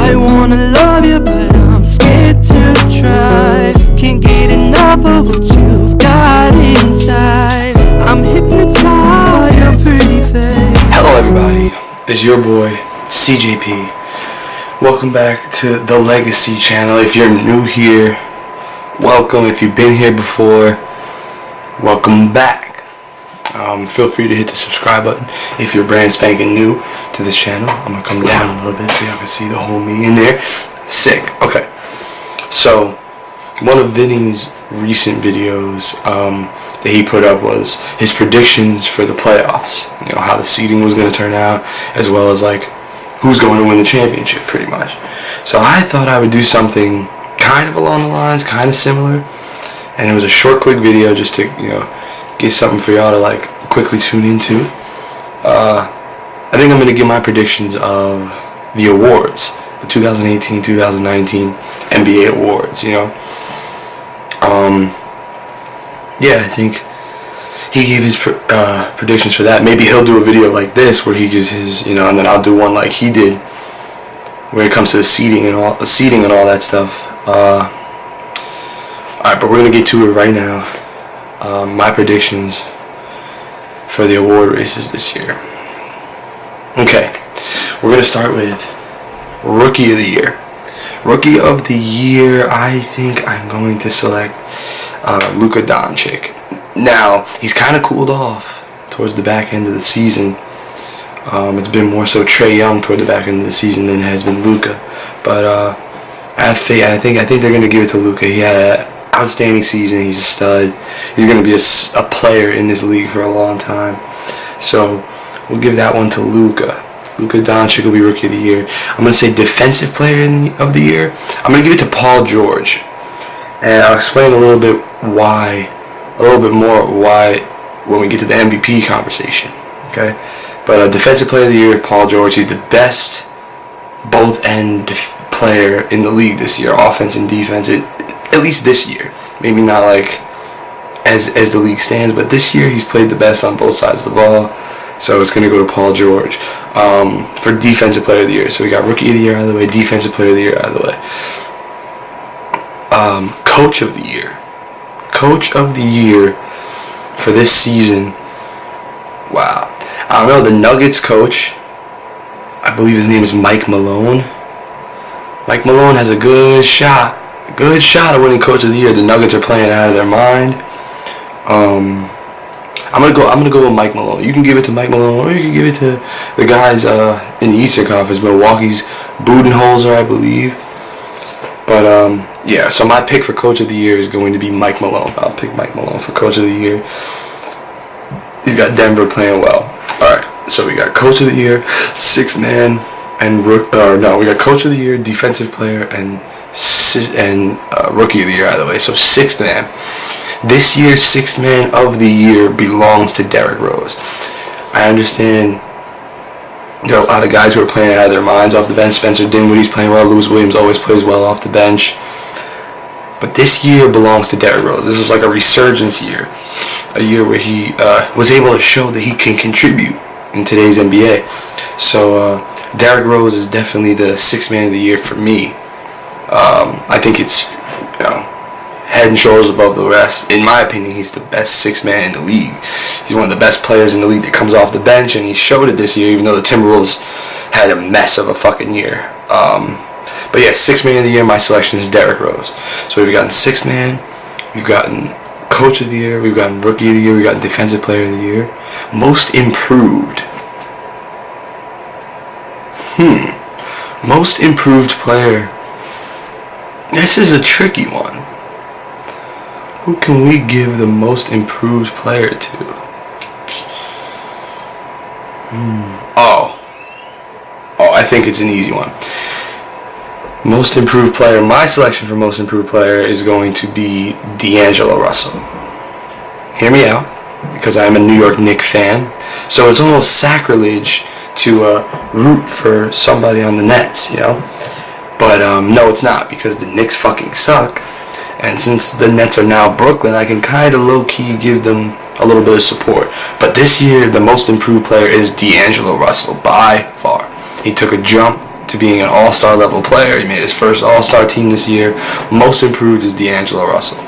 I wanna love you, but I'm scared to try. Can't get enough of what you've got inside. I'm hypnotized by your pretty face. Hello everybody, it's your boy CJP. Welcome back to the Legacy channel. If you're new here, welcome. If you've been here before, welcome back. Feel free to hit the subscribe button if you're brand spanking new to this channel. I'm gonna come down a little bit so y'all can see the whole me in there. Sick. Okay, so one of Vinny's recent videos that he put up was his predictions for the playoffs. You know, how the seeding was going to turn out, as well as like who's going to win the championship, pretty much. So I thought I would do something kind of along the lines, kind of similar, and it was a short, quick video just to, you know, get something for y'all to like quickly tune into. I think I'm going to give my predictions of the awards, the 2018-2019 NBA awards. You know, yeah, I think he gave his predictions for that. Maybe he'll do a video like this where he gives his, you know, and then I'll do one like he did, where it comes to the seeding and all that stuff. Alright, but we're gonna get to it right now. My predictions for the award races this year. Okay, we're gonna start with Rookie of the Year. Rookie of the Year, I think I'm going to select Luka Doncic. Now, he's kind of cooled off towards the back end of the season. It's been more so Trae Young toward the back end of the season than it has been Luka. But I think they're going to give it to Luka. He had an outstanding season. He's a stud. He's going to be a player in this league for a long time. So we'll give that one to Luka. Luka Doncic will be Rookie of the Year. I'm going to say Defensive Player of the Year. I'm going to give it to Paul George. And I'll explain a little bit more why when we get to the MVP conversation. Okay? But Defensive Player of the Year, Paul George. He's the best both-end player in the league this year, offense and defense, at least this year. Maybe not like as the league stands, but this year he's played the best on both sides of the ball. So it's going to go to Paul George for Defensive Player of the Year. So we got Rookie of the Year out of the way, Defensive Player of the Year out of the way. Coach of the Year. Coach of the Year for this season. Wow. I don't know, the Nuggets coach, I believe his name is Mike Malone. Mike Malone has a good shot of winning Coach of the Year. The Nuggets are playing out of their mind. I'm gonna go with Mike Malone. You can give it to Mike Malone, or you can give it to the guys in the Eastern Conference, Milwaukee's Budenholzer, I believe. But yeah, so my pick for Coach of the Year is going to be Mike Malone. I'll pick Mike Malone for Coach of the Year. He's got Denver playing well. All right, so we got Coach of the Year, Sixth Man, and we got Coach of the Year, Defensive Player, and Rookie of the Year out of the way. So Sixth Man. This year's Sixth Man of the Year belongs to Derrick Rose. I understand there are a lot of guys who are playing out of their minds off the bench. Spencer Dinwiddie's playing well. Lewis Williams always plays well off the bench. But this year belongs to Derrick Rose. This is like a resurgence year. A year where he was able to show that he can contribute in today's NBA. So Derrick Rose is definitely the Sixth Man of the Year for me. I think it's, you know, head and shoulders above the rest. In my opinion, he's the best Sixth Man in the league. He's one of the best players in the league that comes off the bench, and he showed it this year, even though the Timberwolves had a mess of a fucking year. But yeah, Sixth Man of the Year, my selection is Derrick Rose. So we've gotten Sixth Man, we've gotten Coach of the Year, we've gotten Rookie of the Year, we've gotten Defensive Player of the Year. Most Improved. Most Improved Player. This is a tricky one. Who can we give the Most Improved Player to? Oh, I think it's an easy one. Most Improved Player, my selection for Most Improved Player is going to be D'Angelo Russell. Hear me out, because I'm a New York Knicks fan. So it's almost sacrilege to root for somebody on the Nets, you know? But no, it's not, because the Knicks fucking suck. And since the Nets are now Brooklyn, I can kind of low-key give them a little bit of support. But this year, the Most Improved Player is D'Angelo Russell, by far. He took a jump to being an all-star level player. He made his first all-star team this year. Most improved is D'Angelo Russell,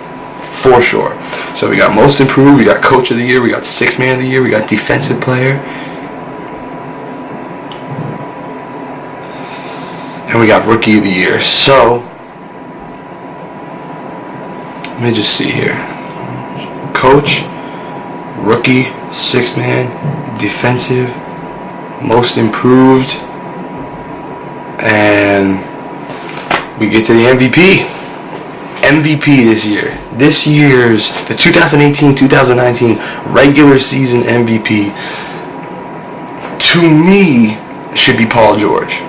for sure. So we got most improved, we got coach of the year, we got sixth man of the year, we got defensive player, and we got rookie of the year. So let me just see here. Coach, rookie, sixth man, defensive, most improved, and we get to the MVP. MVP this year. This year's, the 2018-2019 regular season MVP, to me, should be Paul George.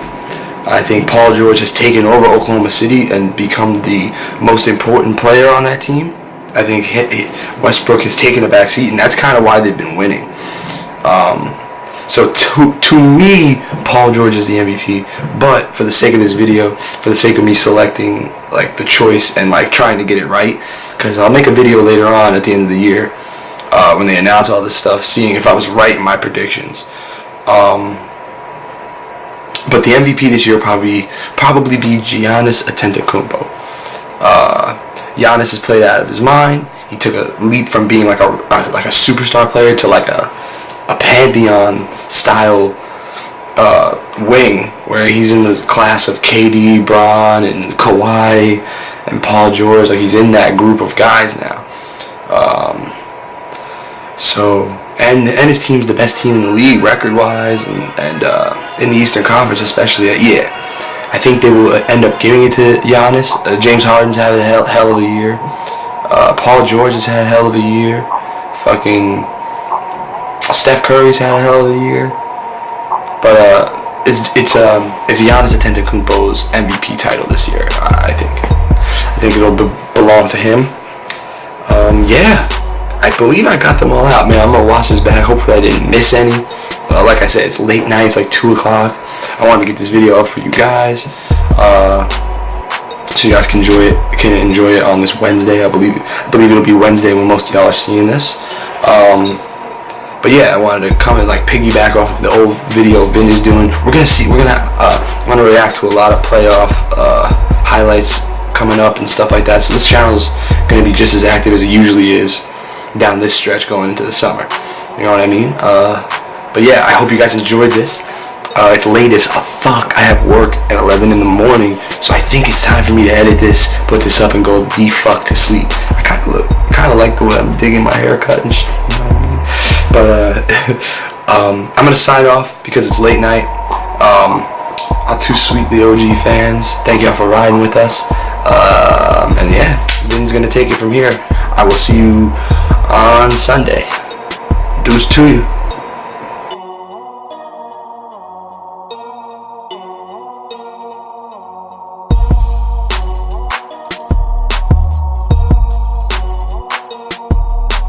I think Paul George has taken over Oklahoma City and become the most important player on that team. I think Westbrook has taken a back seat, and that's kind of why they've been winning. So to me, Paul George is the MVP. But for the sake of this video, for the sake of me selecting like the choice and like trying to get it right, because I'll make a video later on at the end of the year when they announce all this stuff, seeing if I was right in my predictions. But the MVP this year probably be Giannis Antetokounmpo. Giannis has played out of his mind. He took a leap from being like a superstar player to like a pantheon style wing, where he's in the class of KD, Bron, and Kawhi, and Paul George. Like, he's in that group of guys now. And his team's the best team in the league record-wise, and in the Eastern Conference especially. I think they will end up giving it to Giannis. James Harden's had a hell of a year. Paul George has had a hell of a year. Fucking Steph Curry's had a hell of a year. But it's Giannis Antetokounmpo's MVP title this year. I think it'll belong to him. I believe I got them all out, man. I'm gonna watch this back. Hopefully I didn't miss any. Like I said, it's late night. It's like 2 o'clock. I wanted to get this video up for you guys, so you guys can enjoy it on this Wednesday. I believe it'll be Wednesday when most of y'all are seeing this. But yeah, I wanted to come and like piggyback off of the old video Vinny's doing. I'm gonna react to a lot of playoff highlights coming up and stuff like that. So this channel's gonna be just as active as it usually is down this stretch going into the summer. You know what I mean? But yeah, I hope you guys enjoyed this. It's late as fuck. I have work at 11 in the morning, so I think it's time for me to edit this, put this up, and go the fuck to sleep. I kind of like the way I'm digging my haircut and shit. You know what I mean? But I'm gonna sign off because it's late night. I'll too sweet the OG fans. Thank y'all for riding with us. And yeah, Vin's gonna take it from here. I will see you on Sunday. Deuce to you.